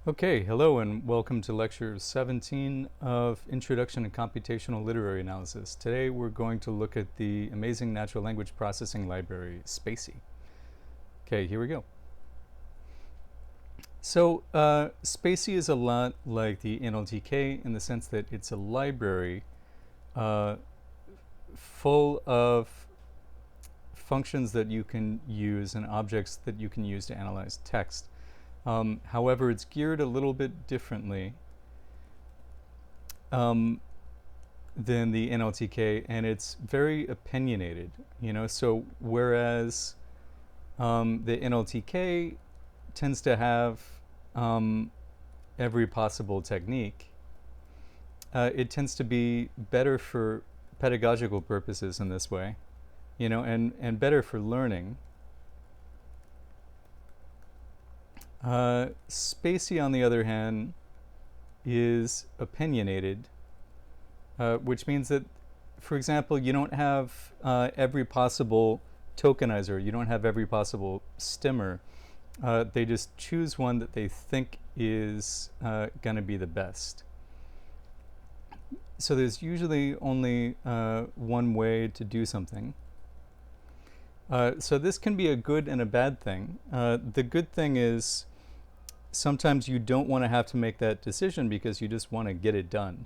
Okay, hello and welcome to lecture 17 of Introduction to Computational Literary Analysis. Today we're going to look at the amazing natural language processing library, SpaCy. Okay, here we go. So SpaCy is a lot like the NLTK in the sense that it's a library uh, full of functions that you can use and objects that you can use to analyze text. However, it's geared a little bit differently than the NLTK, and it's very opinionated. So whereas the NLTK tends to have every possible technique, it tends to be better for pedagogical purposes in this way, and better for learning. SpaCy, on the other hand, is opinionated, which means that, for example, you don't have every possible tokenizer, you don't have every possible stimmer. They just choose one that they think is going to be the best. So there's usually only one way to do something. So this can be a good and a bad thing. The good thing is sometimes you don't want to have to make that decision because you just want to get it done.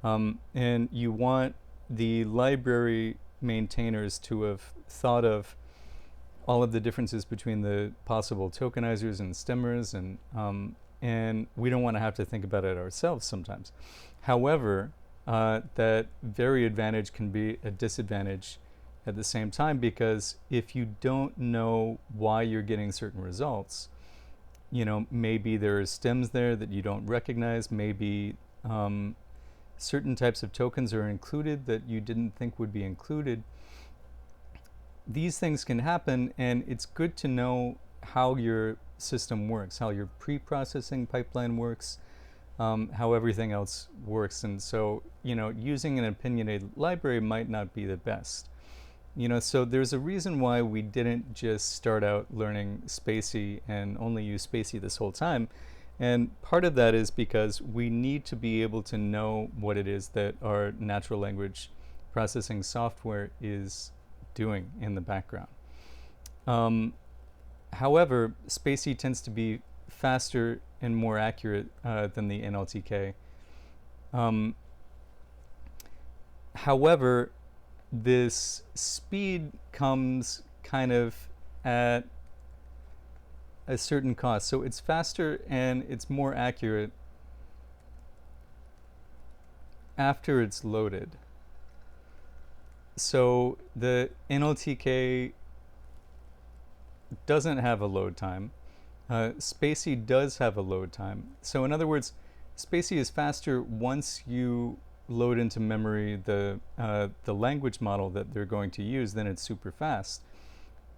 And you want the library maintainers to have thought of all of the differences between the possible tokenizers and stemmers, and we don't want to have to think about it ourselves sometimes. However, that very advantage can be a disadvantage at the same time, because if you don't know why you're getting certain results, maybe there are stems there that you don't recognize, maybe certain types of tokens are included that you didn't think would be included. These things can happen, and it's good to know how your system works, how your pre-processing pipeline works, how everything else works. And so, using an opinionated library might not be the best. So there's a reason why we didn't just start out learning SpaCy and only use SpaCy this whole time. And part of that is because we need to be able to know what it is that our natural language processing software is doing in the background. However, SpaCy tends to be faster and more accurate than the NLTK. However, this speed comes kind of at a certain cost. So it's faster and it's more accurate after it's loaded. So the NLTK doesn't have a load time. SpaCy does have a load time. So in other words, SpaCy is faster once you load into memory the language model that they're going to use, then it's super fast.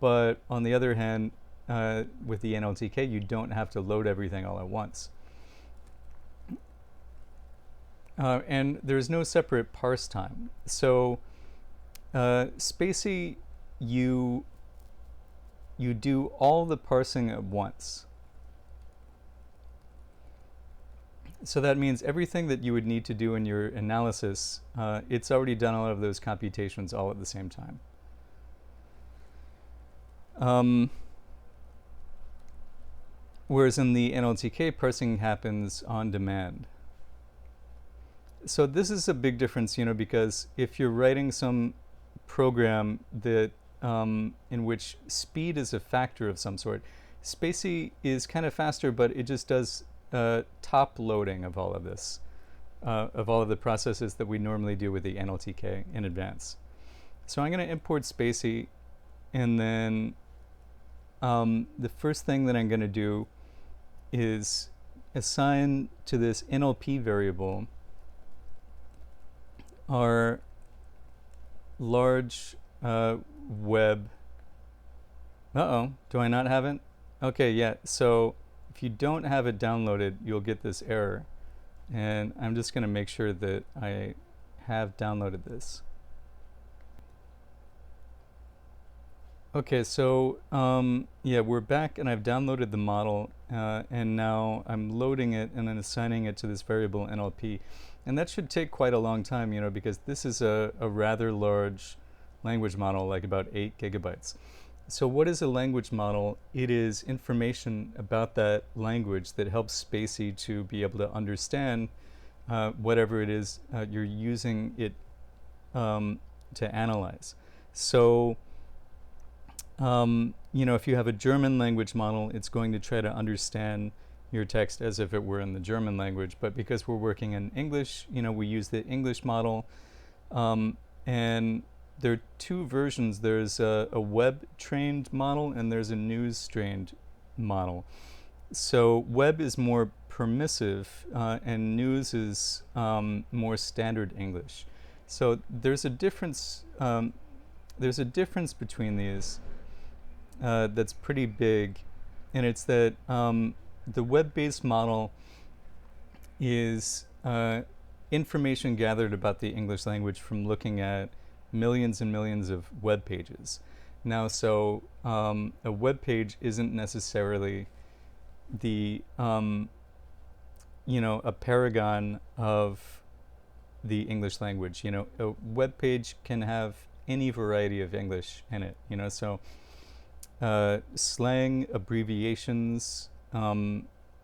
But on the other hand, with the NLTK, you don't have to load everything all at once. And there's no separate parse time. So SpaCy, you do all the parsing at once. So that means everything that you would need to do in your analysis, it's already done all of those computations all at the same time. Whereas in the NLTK, parsing happens on demand. So this is a big difference, because if you're writing some program that in which speed is a factor of some sort, SpaCy is kind of faster, but it just does top loading of all of this, of all of the processes that we normally do with the NLTK in advance. So I'm going to import SpaCy, and then the first thing that I'm going to do is assign to this NLP variable our large web. Do I not have it? Okay, yeah. So if you don't have it downloaded, you'll get this error. And I'm just going to make sure that I have downloaded this. Okay, so yeah, we're back, and I've downloaded the model, and now I'm loading it and then assigning it to this variable NLP. And that should take quite a long time, because this is a rather large language model, like about 8 gigabytes. So what is a language model? It is information about that language that helps SpaCy to be able to understand whatever it is you're using it to analyze. So, if you have a German language model, it's going to try to understand your text as if it were in the German language. But because we're working in English, we use the English model. And there are two versions. There's a web-trained model and there's a news-trained model. So web is more permissive and news is more standard English. So there's a difference. There's a difference between these that's pretty big, and it's that the web-based model is information gathered about the English language from looking at millions and millions of web pages. Now, so a web page isn't necessarily the a paragon of the English language. A web page can have any variety of English in it. So slang, abbreviations,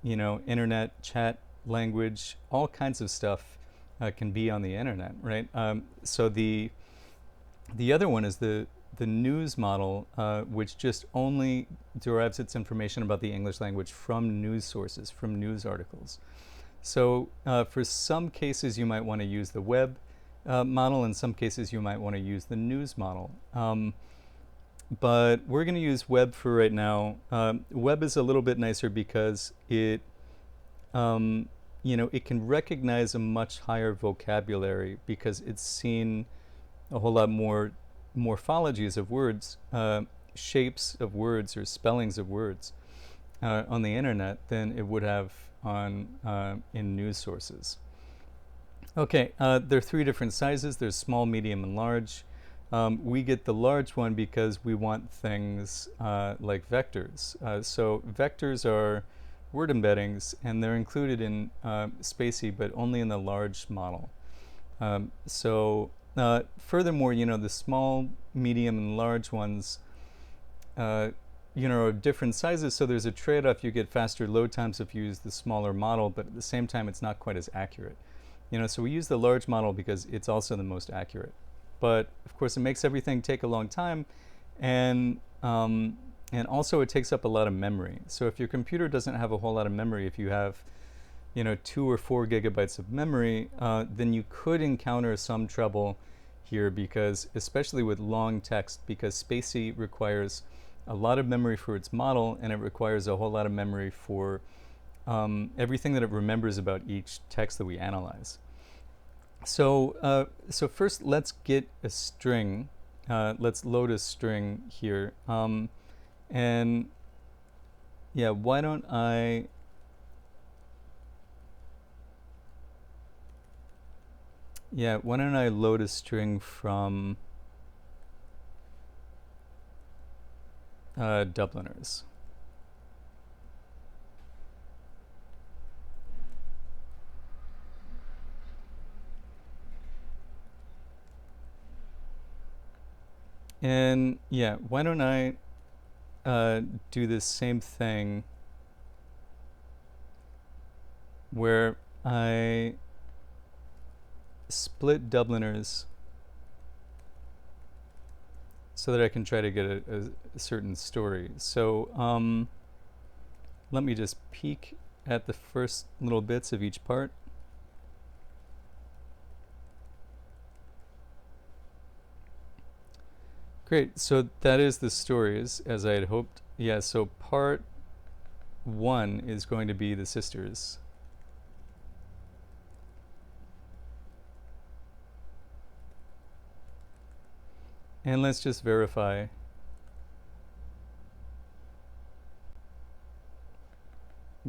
internet chat language, all kinds of stuff can be on the internet, right? So the other one is the news model, which just only derives its information about the English language from news sources, from news articles. So for some cases, you might want to use the web model. In some cases, you might want to use the news model. But we're going to use web for right now. Web is a little bit nicer because it it can recognize a much higher vocabulary because it's seen a whole lot more morphologies of words, shapes of words or spellings of words on the internet than it would have on in news sources. Okay, there are 3 different sizes. There's small, medium, and large. We get the large one because we want things like vectors. So vectors are word embeddings, and they're included in SpaCy, but only in the large model. Furthermore, the small, medium, and large ones, are different sizes. So there's a trade-off. You get faster load times if you use the smaller model, but at the same time, it's not quite as accurate. So we use the large model because it's also the most accurate. But of course, it makes everything take a long time, and also it takes up a lot of memory. So if your computer doesn't have a whole lot of memory, if you have 2 or 4 gigabytes of memory, then you could encounter some trouble here because, especially with long text, because SpaCy requires a lot of memory for its model, and it requires a whole lot of memory for everything that it remembers about each text that we analyze. So first, let's get a string. Let's load a string here. And yeah, why don't I load a string from Dubliners? And yeah, why don't I do the same thing where I split Dubliners so that I can try to get a certain story. So let me just peek at the first little bits of each part. Great, so that is the stories as I had hoped. Yeah, so part 1 is going to be the sisters. And let's just verify.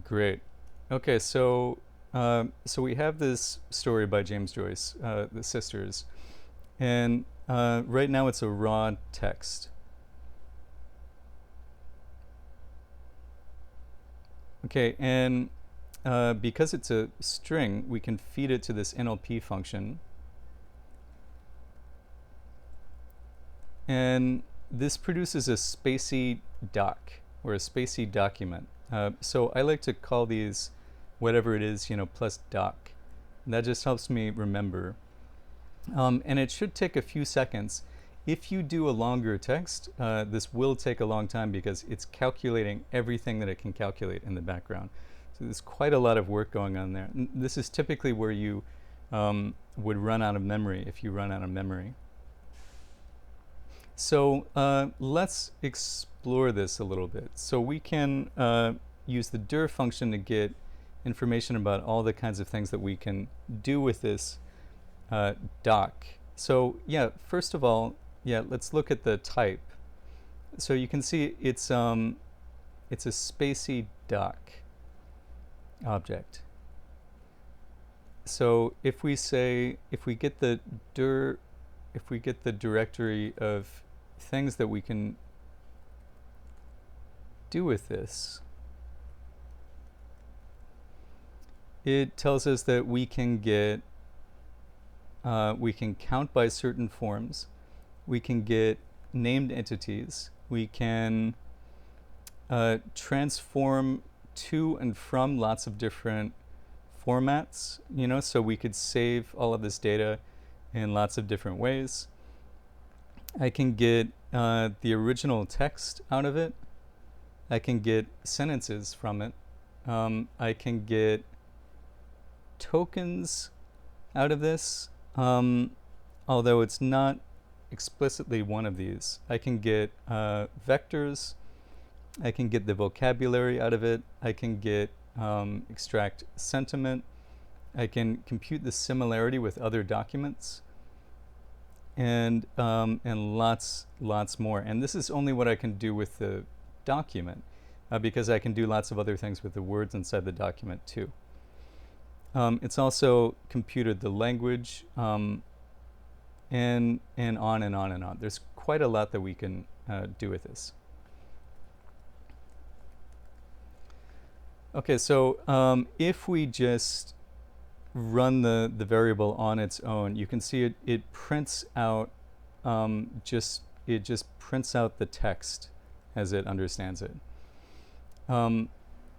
Great. Okay, so we have this story by James Joyce, The Sisters, and right now it's a raw text. Okay, and because it's a string, we can feed it to this NLP function. And this produces a SpaCy doc, or a SpaCy document. So I like to call these whatever it is, plus doc. And that just helps me remember. And it should take a few seconds. If you do a longer text, this will take a long time because it's calculating everything that it can calculate in the background. So there's quite a lot of work going on there. And this is typically where you would run out of memory if you run out of memory. So let's explore this a little bit. So we can use the dir function to get information about all the kinds of things that we can do with this doc. So yeah, first of all, let's look at the type. So you can see it's a SpaCy doc object. So if we get the directory of things that we can do with this, it tells us that we can count by certain forms, we can get named entities, we can transform to and from lots of different formats, so we could save all of this data in lots of different ways. I can get the original text out of it. I can get sentences from it. I can get tokens out of this, although it's not explicitly one of these. I can get vectors. I can get the vocabulary out of it. I can get extract sentiment. I can compute the similarity with other documents, and lots more. And this is only what I can do with the document, because I can do lots of other things with the words inside the document too. It's also computed the language, and on and on and on. There's quite a lot that we can do with this. Okay, so if we just run the variable on its own, you can see it prints out just prints out the text as it understands it.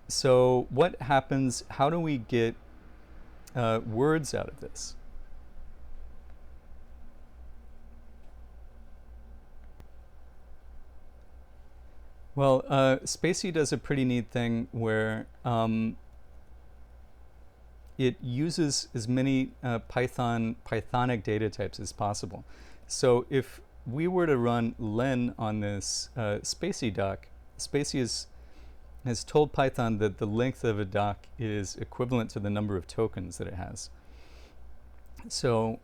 So what happens? How do we get words out of this? Well, SpaCy does a pretty neat thing where it uses as many Pythonic data types as possible. So if we were to run len on this SpaCy doc, SpaCy has told Python that the length of a doc is equivalent to the number of tokens that it has. So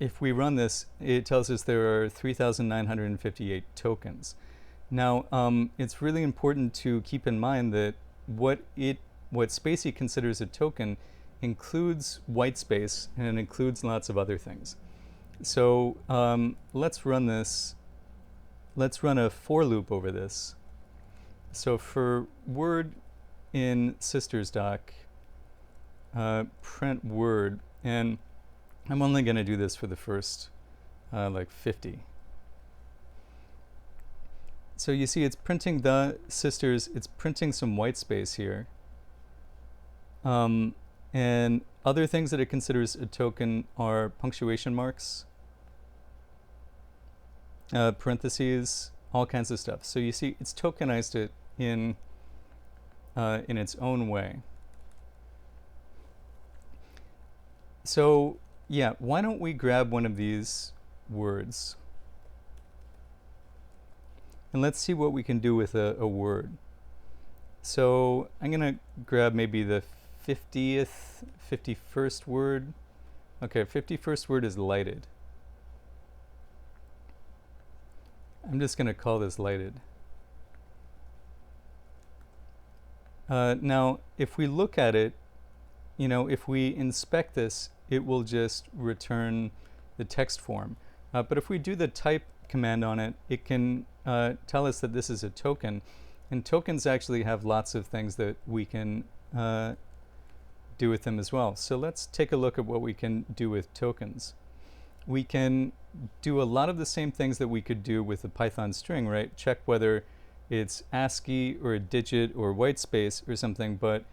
if we run this, it tells us there are 3,958 tokens. Now, it's really important to keep in mind that what SpaCy considers a token includes white space, and it includes lots of other things. So let's run this. Let's run a for loop over this. So for word in sisters doc, print word, and I'm only going to do this for the first like 50. So you see it's printing the sisters, it's printing some white space here. And other things that it considers a token are punctuation marks, parentheses, all kinds of stuff. So you see it's tokenized it in its own way. So yeah, why don't we grab one of these words? And let's see what we can do with a word. So I'm going to grab maybe the 51st word. Okay, 51st word is lighted. I'm just going to call this lighted. Now, if we look at it, if we inspect this, it will just return the text form. But if we do the type command on it, it can tell us that this is a token. And tokens actually have lots of things that we can do with them as well. So let's take a look at what we can do with tokens. We can do a lot of the same things that we could do with a Python string, right? Check whether it's ASCII or a digit or white space or something, but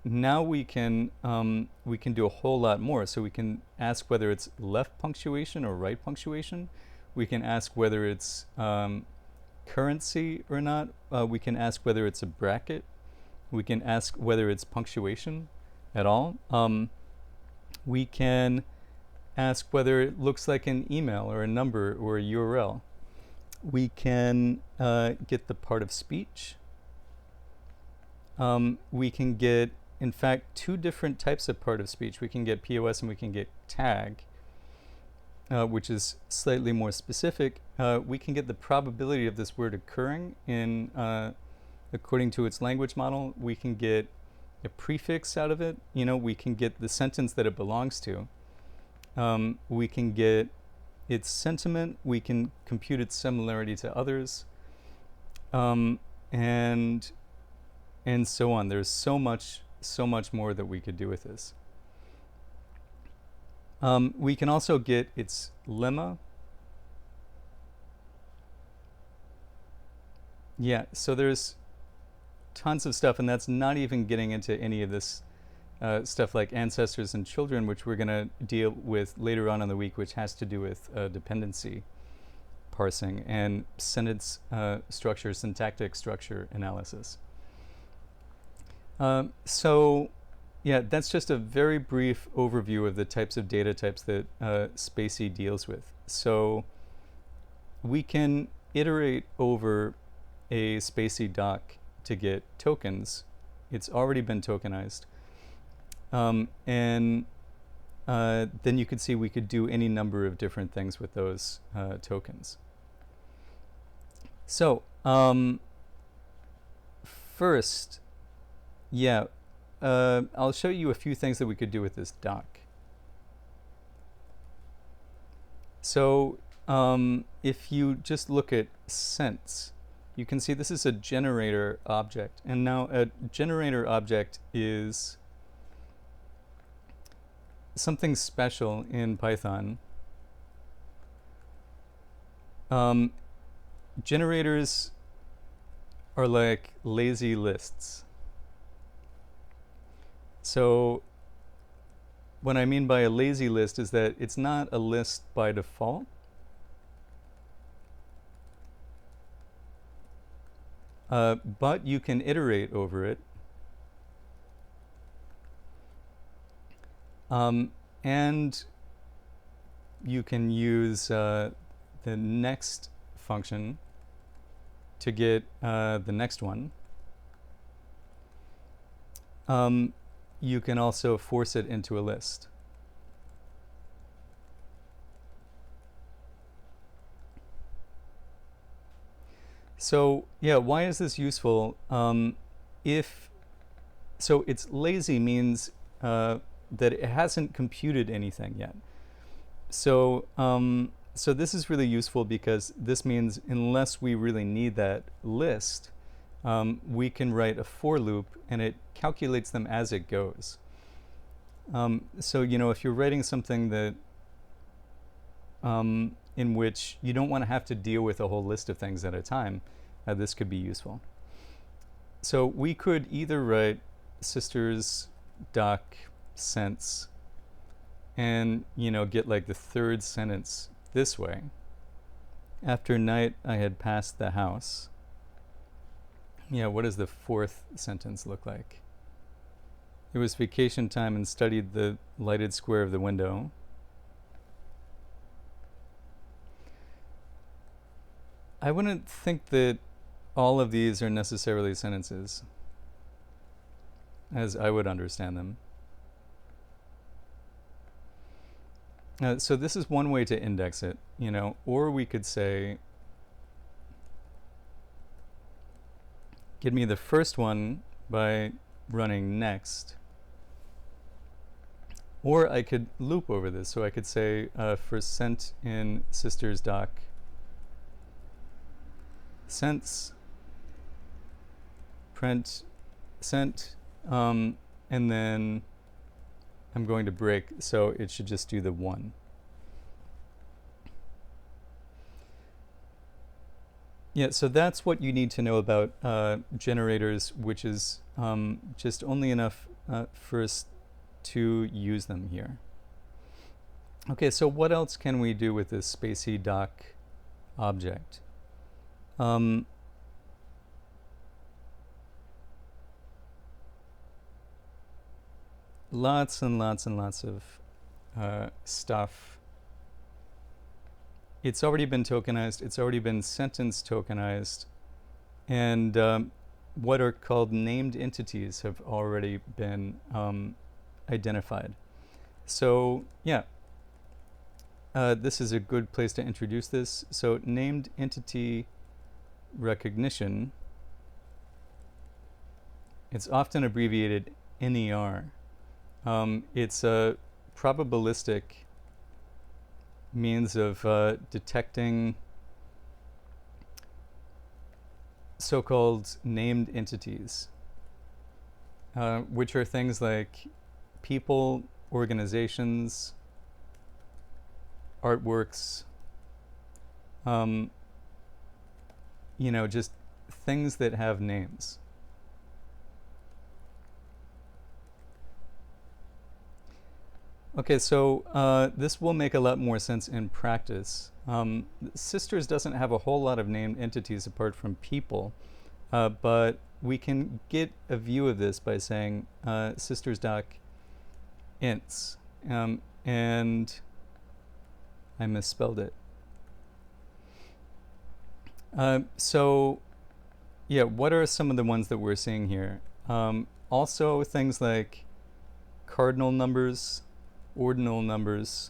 now we can do a whole lot more. So we can ask whether it's left punctuation or right punctuation. We can ask whether it's currency or not. We can ask whether it's a bracket. We can ask whether it's punctuation at all. We can ask whether it looks like an email or a number or a URL. We can get the part of speech. We can get, in fact, two different types of part of speech. We can get POS and we can get tag, which is slightly more specific. We can get the probability of this word occurring in according to its language model. We can get a prefix out of it. We can get the sentence that it belongs to. We can get its sentiment. We can compute its similarity to others, and so on. There's so much more that we could do with this. We can also get its lemma. Yeah, so there's tons of stuff, and that's not even getting into any of this stuff like ancestors and children, which we're going to deal with later on in the week, which has to do with dependency parsing and sentence structure, syntactic structure analysis. So yeah, that's just a very brief overview of the types of data types that SpaCy deals with. So we can iterate over a SpaCy doc to get tokens. It's already been tokenized. And then you could see we could do any number of different things with those tokens. So first, yeah, I'll show you a few things that we could do with this doc. So if you just look at sense, you can see this is a generator object. And now a generator object is something special in Python. Generators are like lazy lists. So what I mean by a lazy list is that it's not a list by default. But you can iterate over it. And you can use the next function to get the next one. You can also force it into a list. So yeah, why is this useful? So it's lazy means that it hasn't computed anything yet. So so this is really useful because this means unless we really need that list, we can write a for loop and it calculates them as it goes. So if you're writing something that in which you don't want to have to deal with a whole list of things at a time, this could be useful. So we could either write sisters doc sense and get like the third sentence this way. After night I had passed the house. Yeah, what does the fourth sentence look like? It was vacation time and studied the lighted square of the window. I wouldn't think that all of these are necessarily sentences, as I would understand them. So this is one way to index it, or we could say, give me the first one by running next. Or I could loop over this. So I could say for sent in sisters doc sense, print sent, and then I'm going to break, so it should just do the 1. Yeah, so that's what you need to know about generators, which is just only enough for us to use them here. Okay, so what else can we do with this SpaCy doc object? Lots and lots and lots of stuff. It's already been tokenized. It's already been sentence tokenized. And what are called named entities have already been identified. So yeah, this is a good place to introduce this. So named entity recognition, it's often abbreviated NER. It's a probabilistic means of detecting so-called named entities, which are things like people, organizations, artworks, just things that have names. Okay, so this will make a lot more sense in practice. Sisters doesn't have a whole lot of named entities apart from people, but we can get a view of this by saying sisters doc ints, and I misspelled it. So yeah, what are some of the ones that we're seeing here? Also things like cardinal numbers, ordinal numbers,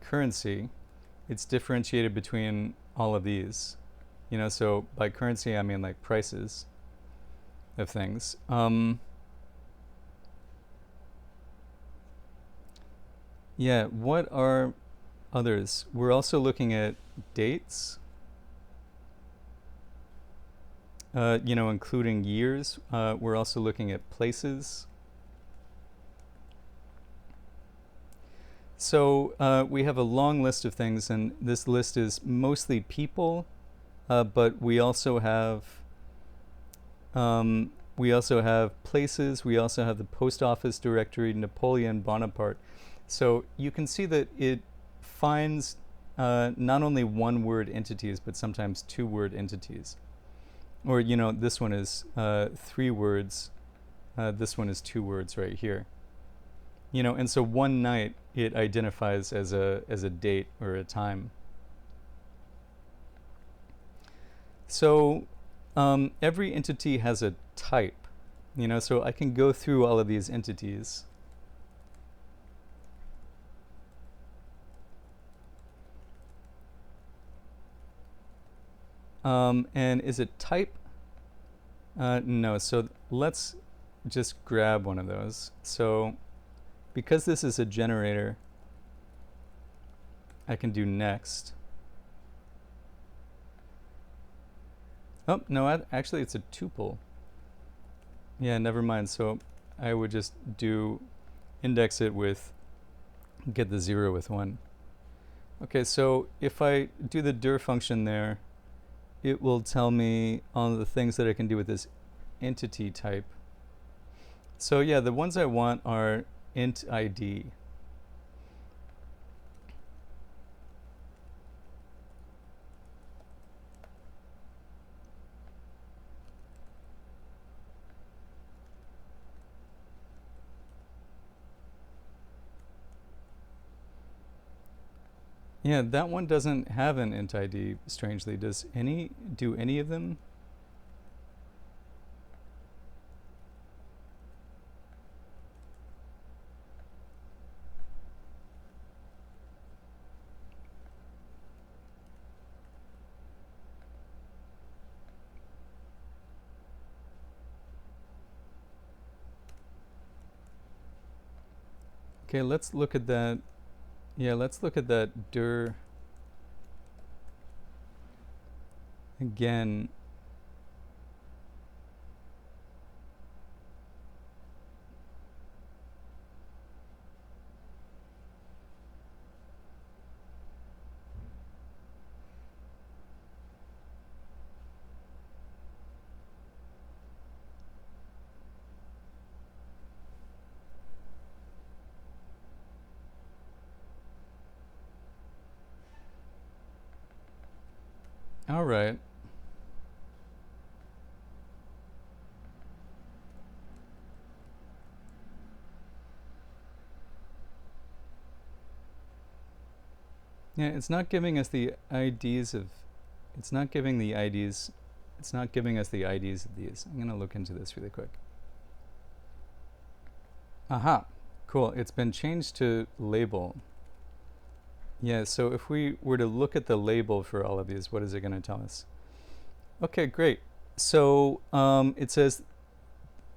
currency. It's differentiated between all of these. So by currency I mean like prices of things. Yeah, what are others? We're also looking at dates, including years. We're also looking at places. So we have a long list of things, and this list is mostly people, but we also have places. We also have the post office directory, Napoleon Bonaparte. So you can see that it finds not only one-word entities, but sometimes two-word entities. Or this one is 3 words. This one is 2 words right here. And so one night it identifies as a date or a time. So every entity has a type, so I can go through all of these entities. And is it type? No, so let's just grab one of those. So because this is a generator, I can do next. Oh, no, actually it's a tuple. Yeah, never mind. So I would just index it with, get the 0 with 1. Okay, so if I do the dir function there, it will tell me all the things that I can do with this entity type. So yeah, the ones I want are int ID. Yeah, that one doesn't have an int ID, strangely. Do any of them? Okay, let's look at that. Yeah, let's look at that dir again. All right. Yeah, it's not giving us the IDs of, it's not giving the IDs, it's not giving us the IDs of these. I'm going to look into this really quick. Aha, cool. It's been changed to label. Yeah, so if we were to look at the label for all of these, what is it going to tell us? Okay, great. So it says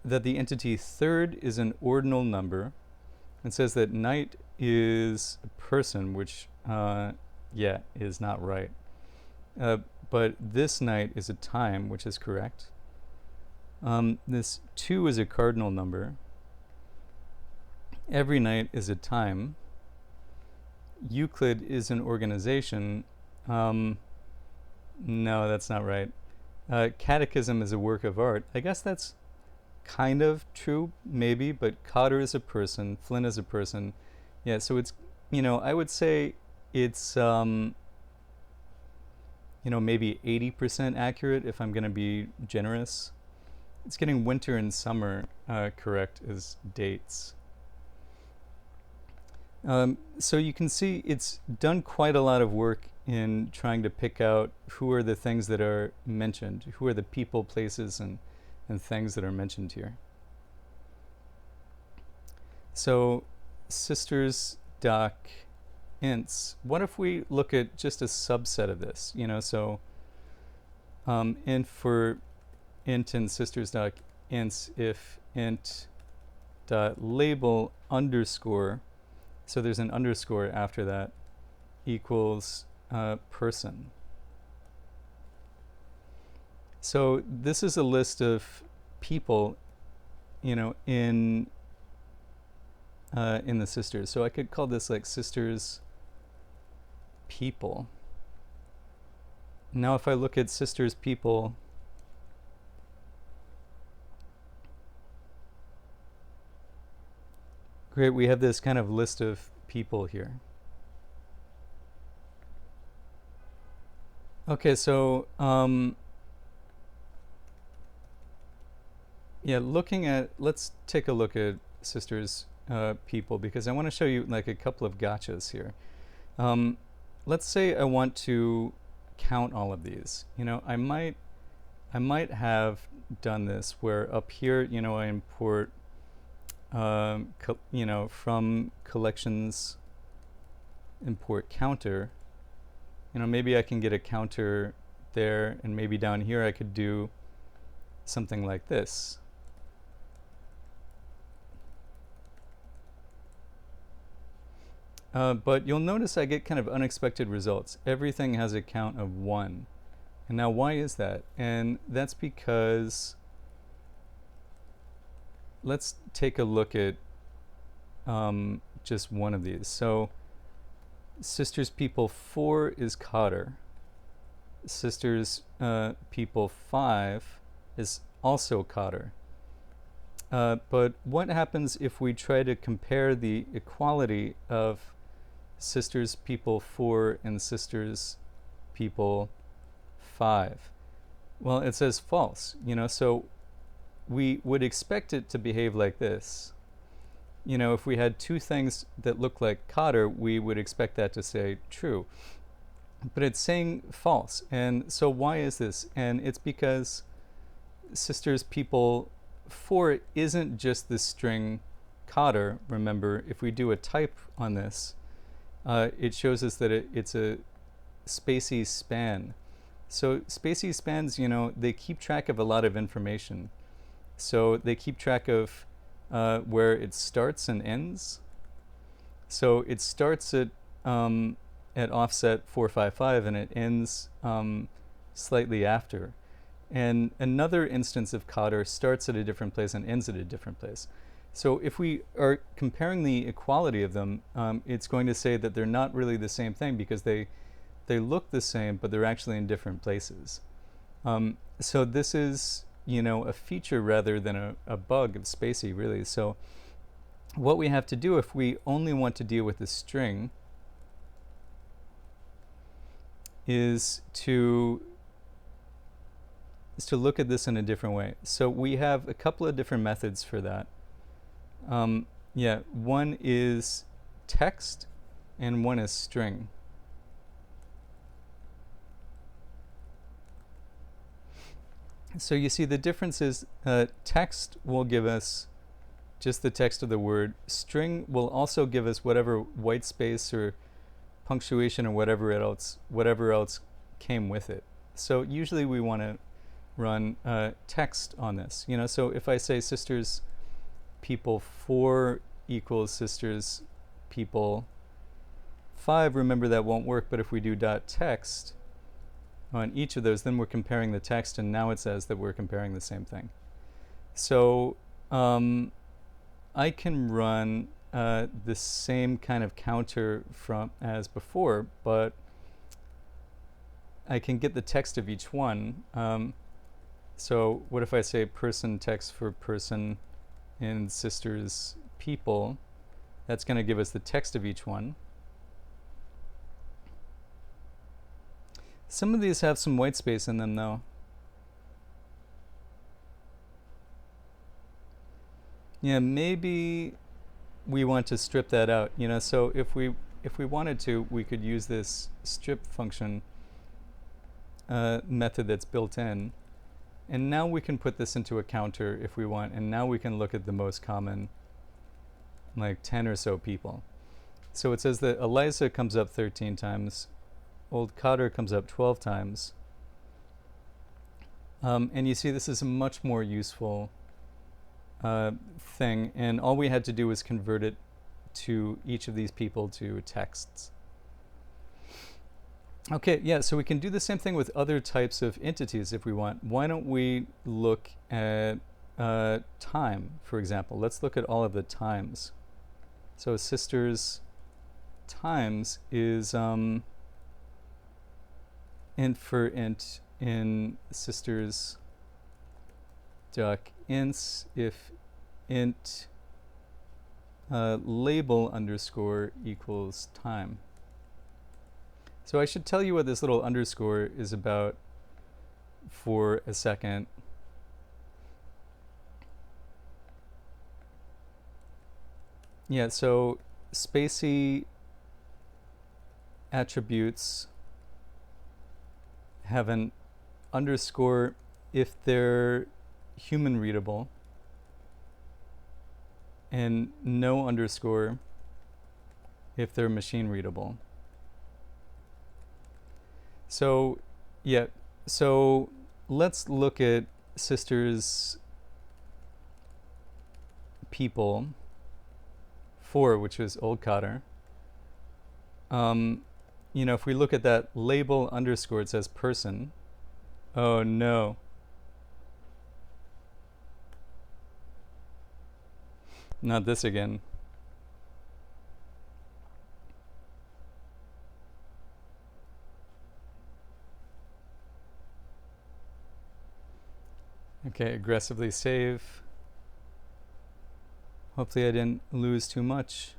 that the entity third is an ordinal number. It says that night is a person, which, yeah, is not right. But this night is a time, which is correct. This 2 is a cardinal number. Every night is a time. Euclid is an organization. No, that's not right. Catechism is a work of art. I guess that's kind of true, maybe, but Cotter is a person, Flynn is a person. Yeah, so it's, I would say it's, maybe 80% accurate if I'm going to be generous. It's getting winter and summer correct as dates. So you can see it's done quite a lot of work in trying to pick out who are the things that are mentioned, who are the people, places, and things that are mentioned here. So sisters doc ints. What if we look at just a subset of this? So int for int and sisters doc ints if int dot label underscore, so there's an underscore after that, equals person. So this is a list of people, in the sisters. So I could call this like sisters people. Now if I look at sisters people, great, we have this kind of list of people here. Okay, so yeah, let's take a look at sisters people, because I want to show you like a couple of gotchas here. Let's say I want to count all of these. I might have done this where up here, I import from collections import counter. Maybe I can get a counter there, and maybe down here I could do something like this. But you'll notice I get kind of unexpected results. Everything has a count of 1. And now why is that? And that's because, let's take a look at just one of these. So sisters people 4 is Cotter. Sisters people 5 is also Cotter. But what happens if we try to compare the equality of sisters people 4 and sisters people 5? Well, it says false, so we would expect it to behave like this. If we had two things that look like Cotter, we would expect that to say true. But it's saying false. And so why is this? And it's because sisters people 4 isn't just the string Cotter. Remember, if we do a type on this, it shows us that it's a SpaCy span. So SpaCy spans, they keep track of a lot of information. So they keep track of where it starts and ends. So it starts at offset 455 and it ends slightly after. And another instance of Cotter starts at a different place and ends at a different place. So if we are comparing the equality of them, it's going to say that they're not really the same thing, because they look the same, but they're actually in different places. So this is, a feature rather than a bug of SpaCy, really. So what we have to do if we only want to deal with the string is to is to look at this in a different way. So we have a couple of different methods for that. Yeah, one is text and one is string. So you see the difference is text will give us just the text of the word. String will also give us whatever white space or punctuation or whatever else came with it. So usually we want to run text on this. So if I say sisters people 4 equals sisters people 5, remember that won't work, but if we do dot text on each of those, then we're comparing the text, and now it says that we're comparing the same thing. So I can run the same kind of counter as before, but I can get the text of each one. So what if I say person text for person and sisters people? That's going to give us the text of each one. Some of these have some white space in them, though. Yeah, maybe we want to strip that out. So if we wanted to, we could use this strip function method that's built in. And now we can put this into a counter if we want. And now we can look at the most common, like 10 or so people. So it says that Eliza comes up 13 times. Old Cotter comes up 12 times. And you see this is a much more useful thing. And all we had to do was convert it to each of these people to texts. Okay, yeah, so we can do the same thing with other types of entities if we want. Why don't we look at time, for example? Let's look at all of the times. So sisters times is int for int in sisters duck ints if int label underscore equals time. So I should tell you what this little underscore is about for a second. Yeah, so SpaCy attributes have an underscore if they're human readable and no underscore if they're machine readable. So yeah, so let's look at sisters people 4, which is Old Cotter. If we look at that label underscore, it says person. Oh no. Not this again. Okay, aggressively save. Hopefully I didn't lose too much.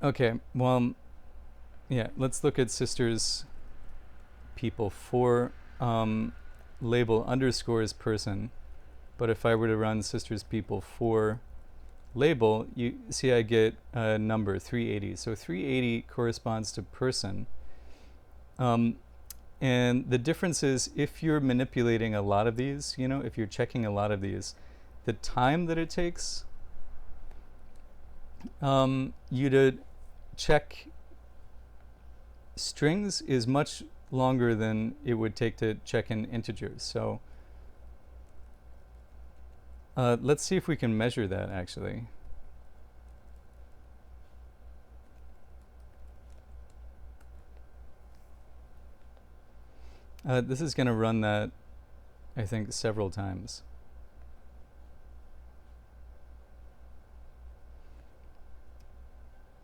Okay, well, yeah, let's look at sisters people 4. Label underscore is person, but if I were to run sisters people 4 label, you see I get a number 380. So 380 corresponds to person. And the difference is if you're manipulating a lot of these, if you're checking a lot of these, the time that it takes you to check strings is much longer than it would take to check in integers. So let's see if we can measure that actually. This is going to run that, I think, several times.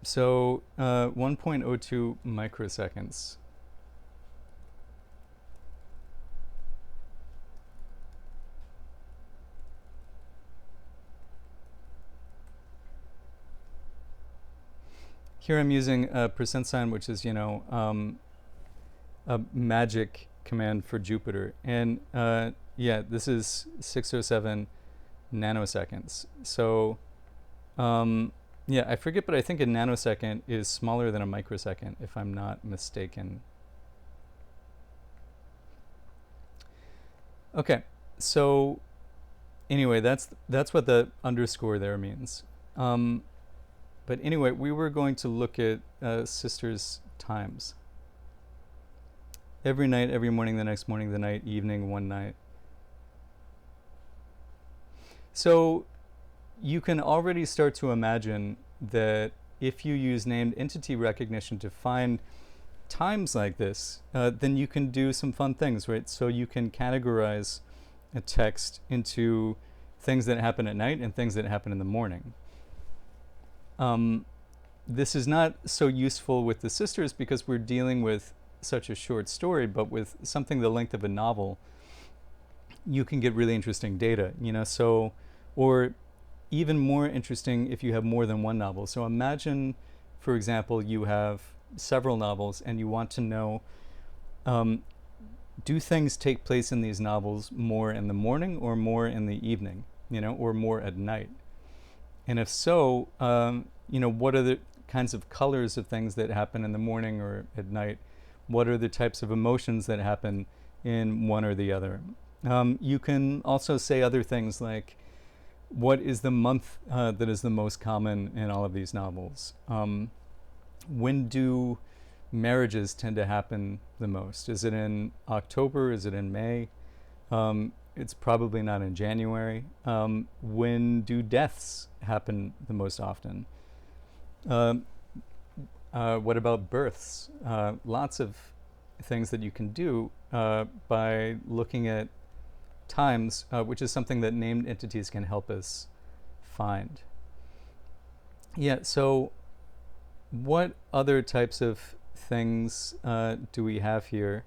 So 1.02 microseconds. Here I'm using a %, which is, a magic command for Jupyter. And yeah, this is 607 nanoseconds. So yeah, I forget, but I think a nanosecond is smaller than a microsecond, if I'm not mistaken. Okay, so anyway, that's what the underscore there means. But anyway, we were going to look at sisters' times. Every night, every morning, the next morning, the night, evening, one night. So you can already start to imagine that if you use named entity recognition to find times like this, then you can do some fun things, right? So you can categorize a text into things that happen at night and things that happen in the morning. This is not so useful with the sisters because we're dealing with such a short story, but with something the length of a novel, you can get really interesting data, you know, so, or even more interesting if you have more than one novel. So imagine, for example, you have several novels and you want to know, do things take place in these novels more in the morning or more in the evening, you know, or more at night? And if so, you know, what are the kinds of colors of things that happen in the morning or at night? What are the types of emotions that happen in one or the other? You can also say other things like, what is the month that is the most common in all of these novels? When do marriages tend to happen the most? Is it in October? Is it in May? It's probably not in January. When do deaths happen the most often? What about births? Lots of things that you can do by looking at times, which is something that named entities can help us find. Yeah, so what other types of things do we have here?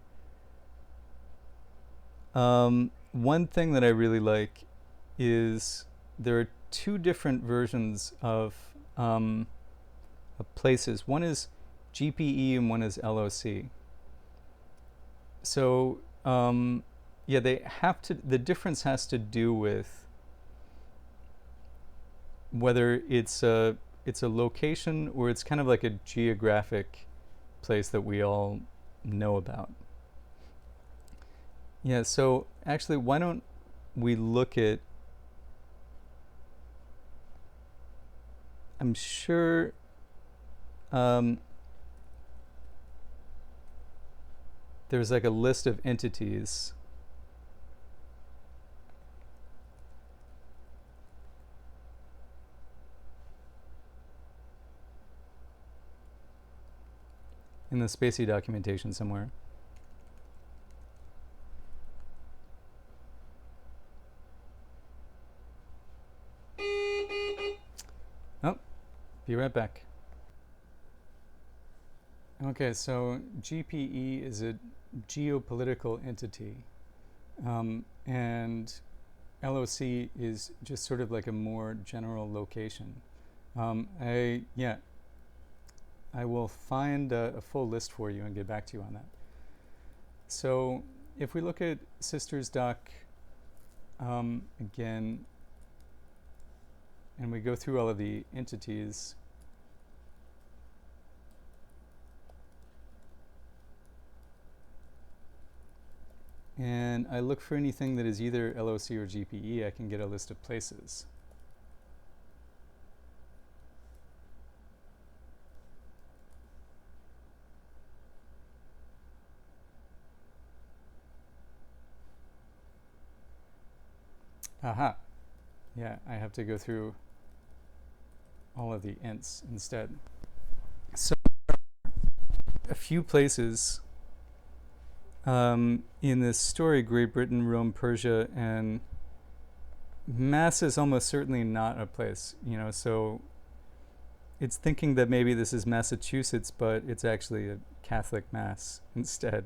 One thing that I really like is there are two different versions of places. One is GPE and one is LOC. So yeah, they have to. The difference has to do with whether it's a location or it's kind of like a geographic place that we all know about. Yeah. So actually, why don't we look at? I'm sure. There's like a list of entities. In the SpaCy documentation somewhere. Oh, be right back. Okay, so GPE is a geopolitical entity, and LOC is just sort of like a more general location. I will find a full list for you and get back to you on that. So if we look at Sisters Doc again, and we go through all of the entities, and I look for anything that is either LOC or GPE, I can get a list of places. Aha. Yeah, I have to go through all of the ints instead. So a few places in this story, Great Britain, Rome, Persia, and Mass is almost certainly not a place, you know, so it's thinking that maybe this is Massachusetts, but it's actually a Catholic Mass instead.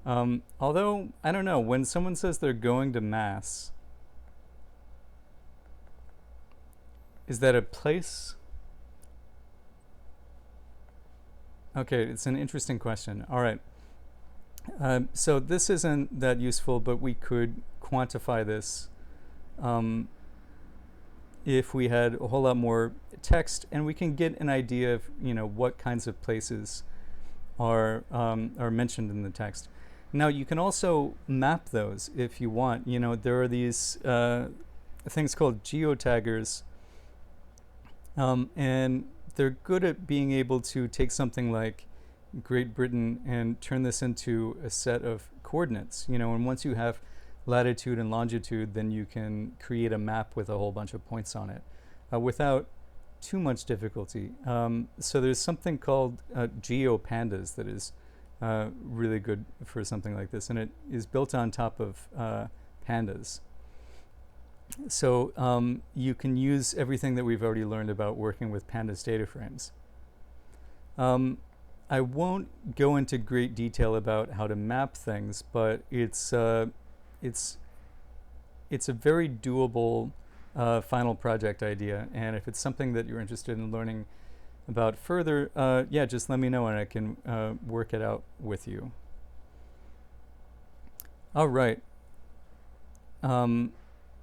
Although, I don't know, when someone says they're going to Mass, is that a place? Okay, it's an interesting question. All right. So this isn't that useful, but we could quantify this if we had a whole lot more text, and we can get an idea of what kinds of places are mentioned in the text. Now you can also map those if you want. There are these things called geotaggers, and they're good at being able to take something like Great Britain and turn this into a set of coordinates. And once you have latitude and longitude, then you can create a map with a whole bunch of points on it without too much difficulty. So there's something called GeoPandas that is really good for something like this, and it is built on top of pandas. So you can use everything that we've already learned about working with pandas data frames. I won't go into great detail about how to map things, but it's a very doable final project idea. And if it's something that you're interested in learning about further, yeah, just let me know and I can work it out with you. All right.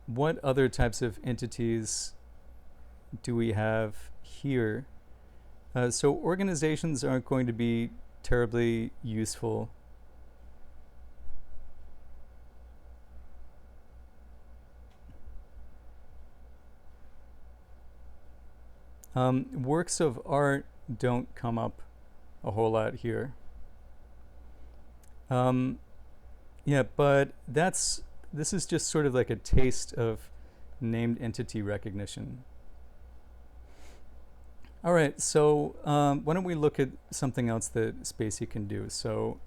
What other types of entities do we have here? So organizations aren't going to be terribly useful. Works of art don't come up a whole lot here. Yeah, but this is just sort of like a taste of named entity recognition. All right, so why don't we look at something else that SpaCy can do? So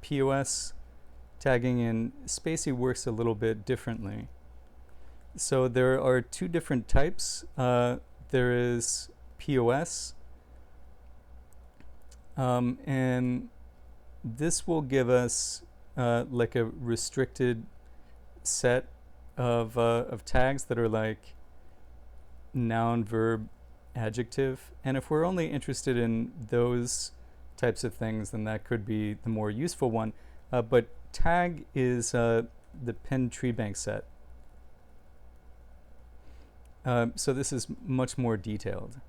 POS tagging in SpaCy works a little bit differently. So there are two different types. There is POS, and this will give us like a restricted set of tags that are like noun, verb, adjective. And if we're only interested in those types of things, then that could be the more useful one. But tag is the pinned tree bank set. So this is much more detailed.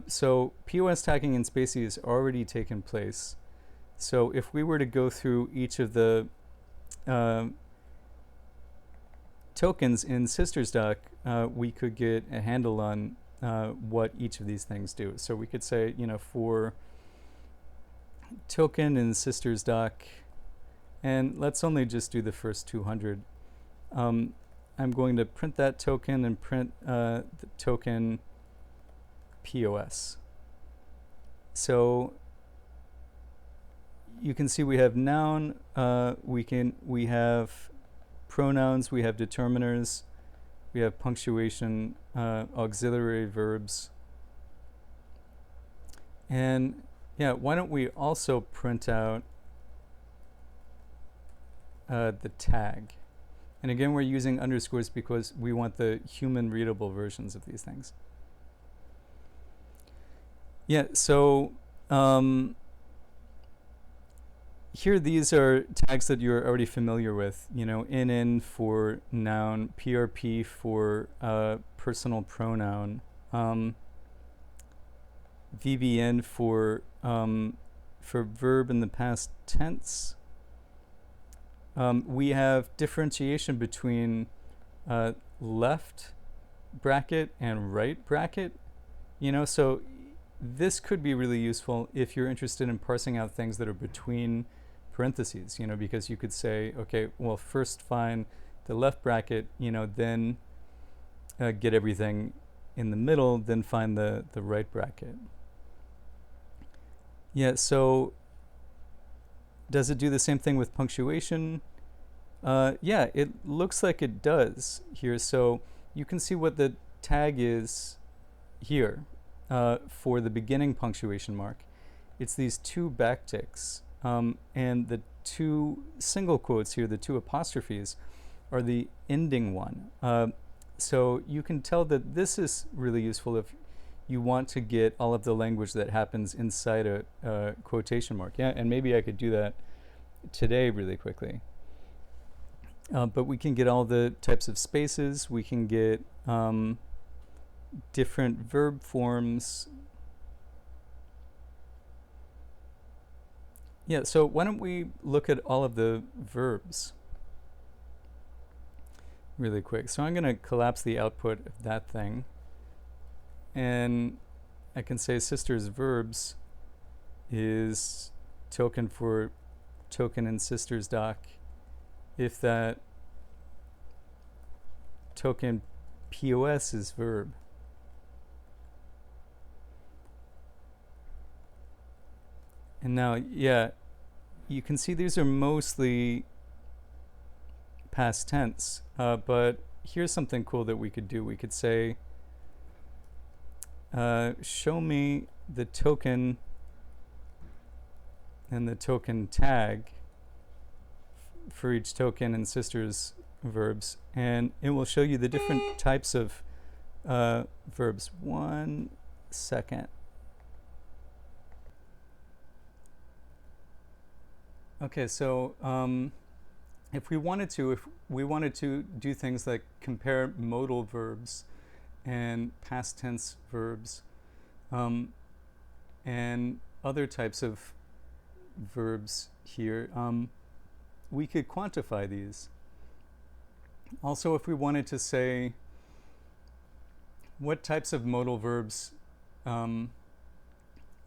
So POS tagging in SpaCy has already taken place. So if we were to go through each of the tokens in SistersDoc, we could get a handle on what each of these things do. So we could say, for token in SistersDoc, and let's only just do the first 200. I'm going to print that token and print the token POS. So you can see we have noun, we have pronouns, we have determiners, we have punctuation, auxiliary verbs. And yeah, why don't we also print out the tag? And again, we're using underscores because we want the human readable versions of these things. Yeah, so here these are tags that you're already familiar with. NN for noun, PRP for personal pronoun, VBN for verb in the past tense. We have differentiation between left bracket and right bracket. So this could be really useful if you're interested in parsing out things that are between parentheses, because you could say, okay, well, first find the left bracket, then get everything in the middle, then find the right bracket. Yeah, so does it do the same thing with punctuation? Yeah, it looks like it does here. So you can see what the tag is here for the beginning punctuation mark. It's these two backticks. And the two single quotes here, the two apostrophes, are the ending one. So you can tell that this is really useful if you want to get all of the language that happens inside a quotation mark. Yeah, and maybe I could do that today really quickly. But we can get all the types of spaces. We can get different verb forms. Yeah, so why don't we look at all of the verbs really quick. So I'm going to collapse the output of that thing. And I can say sister's verbs is token for token in sister's doc if that token POS is verb. And now, yeah, you can see these are mostly past tense, but here's something cool that we could do. We could say, show me the token and the token tag for each token in sister's verbs, and it will show you the different types of verbs. 1 second. Okay, so if we wanted to do things like compare modal verbs and past tense verbs and other types of verbs here, we could quantify these. Also, if we wanted to say what types of modal verbs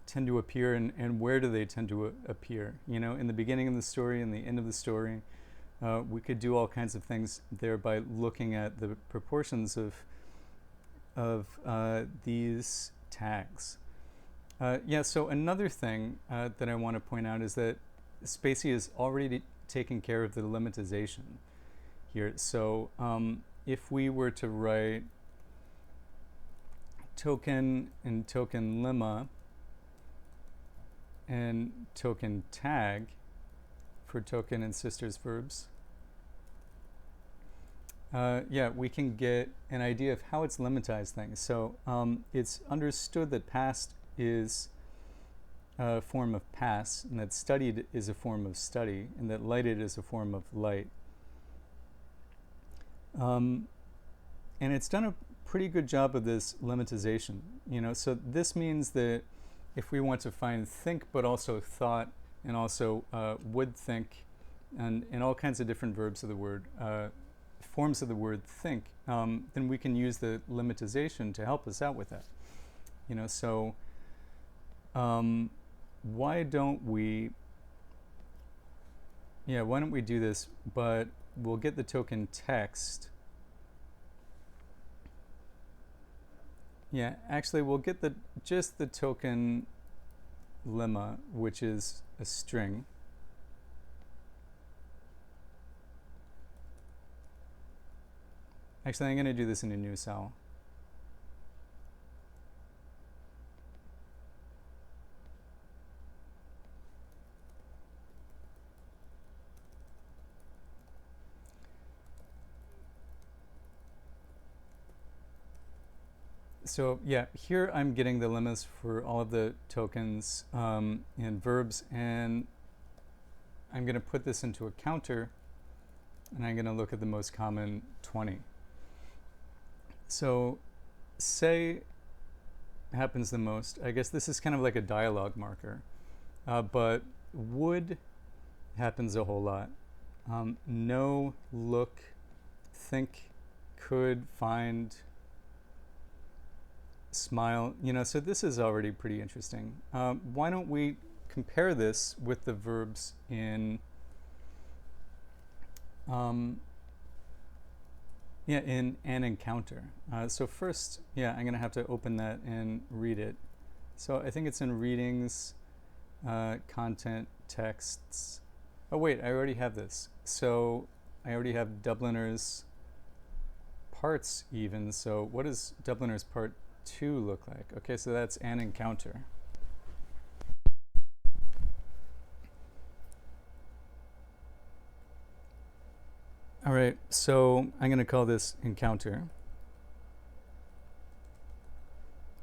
tend to appear and where do they tend to appear, in the beginning of the story and the end of the story, we could do all kinds of things there by looking at the proportions of these tags. Yeah, so another thing that I want to point out is that SpaCy is already taking care of the lemmatization here. So if we were to write token and token lemma and token tag for token and sisters verbs, yeah, we can get an idea of how it's lemmatized things. So it's understood that past is a form of pass, and that studied is a form of study, and that lighted is a form of light. And it's done a pretty good job of this lemmatization. So this means that if we want to find think, but also thought, and also would think, and all kinds of different verbs of the word, forms of the word think, then we can use the lemmatization to help us out with that. So why don't we do this, but we'll get the token text. Yeah, actually we'll get just the token lemma, which is a string. Actually, I'm going to do this in a new cell. So yeah, here I'm getting the lemmas for all of the tokens and verbs, and I'm going to put this into a counter, and I'm going to look at the most common 20. So say happens the most. I guess this is kind of like a dialogue marker, but would happens a whole lot. Know, look, think, could, find, smile. So this is already pretty interesting. Why don't we compare this with the verbs in in an encounter. So first, I'm going to have to open that and read it. So I think it's in readings, content, texts. Oh wait, I already have this. So I already have Dubliners parts even. So what does Dubliners part 2 look like? Okay, so that's an encounter. All right, so I'm going to call this encounter.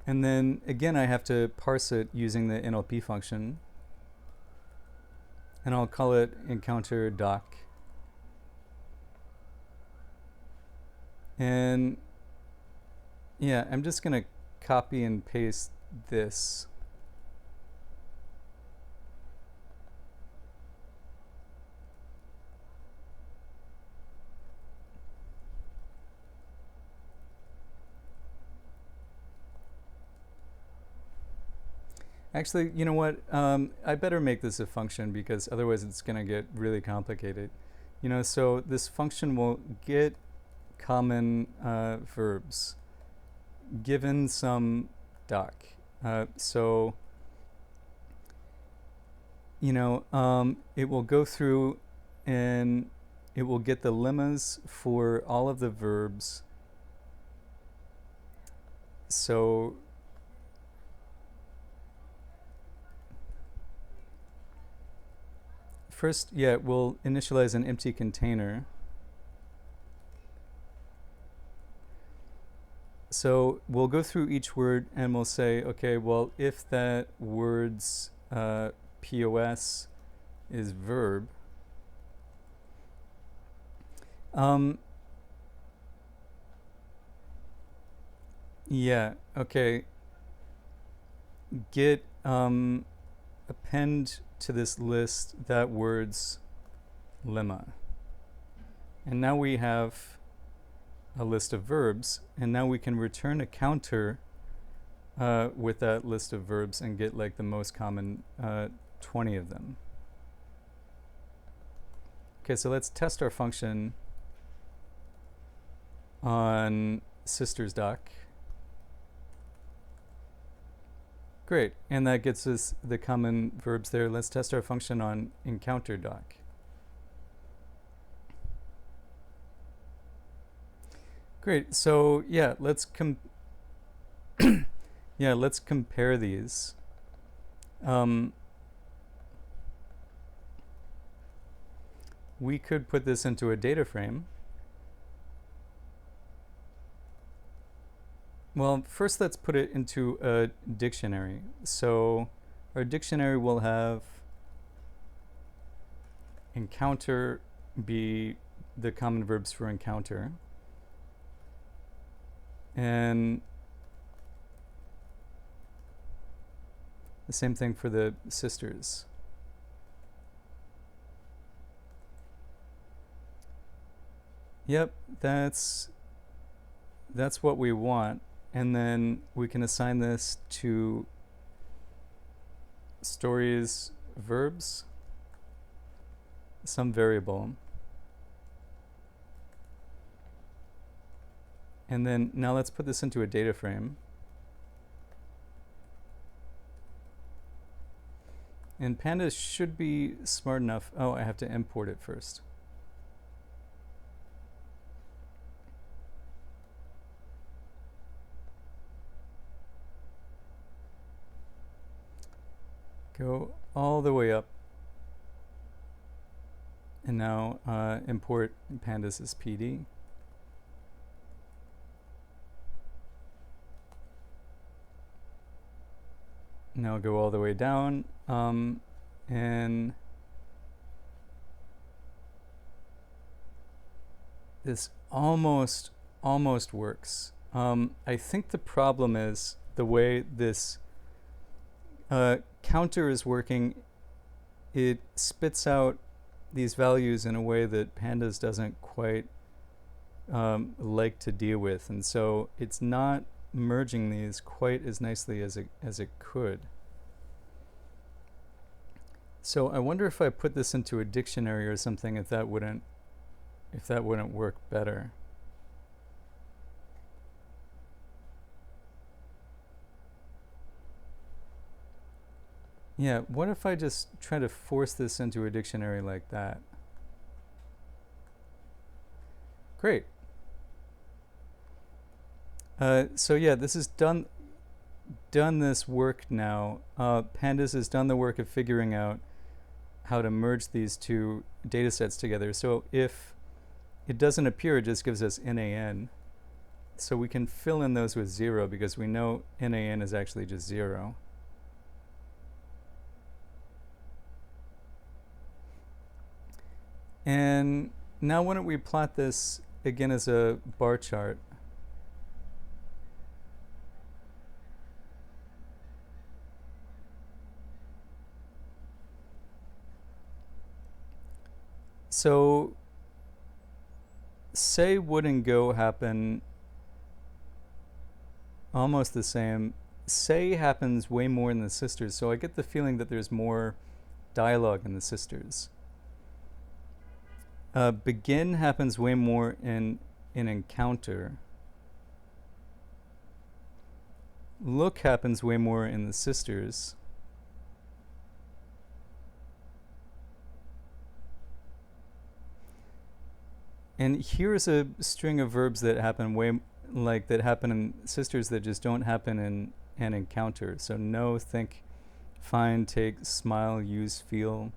And then again, I have to parse it using the NLP function. And I'll call it encounter doc. And yeah, I'm just going to copy and paste this. Actually, you know what? I better make this a function because otherwise it's going to get really complicated. You know, so this function will get common verbs given some doc. So, you know, it will go through and it will get the lemmas for all of the verbs. So first, yeah, we'll initialize an empty container. So we'll go through each word and we'll say, okay, well, if that word's POS is verb, yeah, okay, get append to this list that word's lemma. And now we have a list of verbs, and now we can return a counter with that list of verbs and get like the most common 20 of them. Okay, so let's test our function on sisters doc. Great, and that gets us the common verbs there. Let's test our function on encounter doc. Great, so yeah, let's let's compare these. We could put this into a data frame. Well, first let's put it into a dictionary. So our dictionary will have encounter be the common verbs for encounter. And the same thing for the sisters. Yep, that's what we want. And then we can assign this to stories verbs, some variable. And then now let's put this into a data frame. And pandas should be smart enough. Oh, I have to import it first. Go all the way up. And now import pandas as PD. Now go all the way down, and this almost works. I think the problem is the way this counter is working. It spits out these values in a way that pandas doesn't quite like to deal with, and so it's not merging these quite as nicely as it could. So I wonder if I put this into a dictionary or something, if that wouldn't work better. Yeah, what if I just try to force this into a dictionary like that? Great. So yeah, this is done this work now. Pandas has done the work of figuring out how to merge these two data sets together. So if it doesn't appear, it just gives us NaN. So we can fill in those with 0 because we know NaN is actually just 0. And now why don't we plot this again as a bar chart. So say would and go happen almost the same. Say happens way more in the sisters, so I get the feeling that there's more dialogue in the sisters. Begin happens way more in encounter. Look happens way more in the sisters. And here's a string of verbs that happen that happen in sisters that just don't happen in an encounter. So know, think, find, take, smile, use, feel.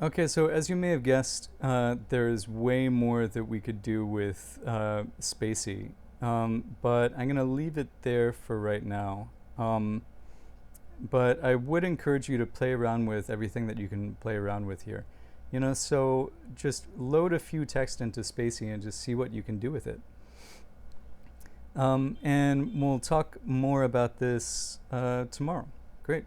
Okay, so as you may have guessed, there's way more that we could do with SpaCy, but I'm going to leave it there for right now. But I would encourage you to play around with everything that you can play around with here. So just load a few text into SpaCy and just see what you can do with it. And we'll talk more about this tomorrow. Great.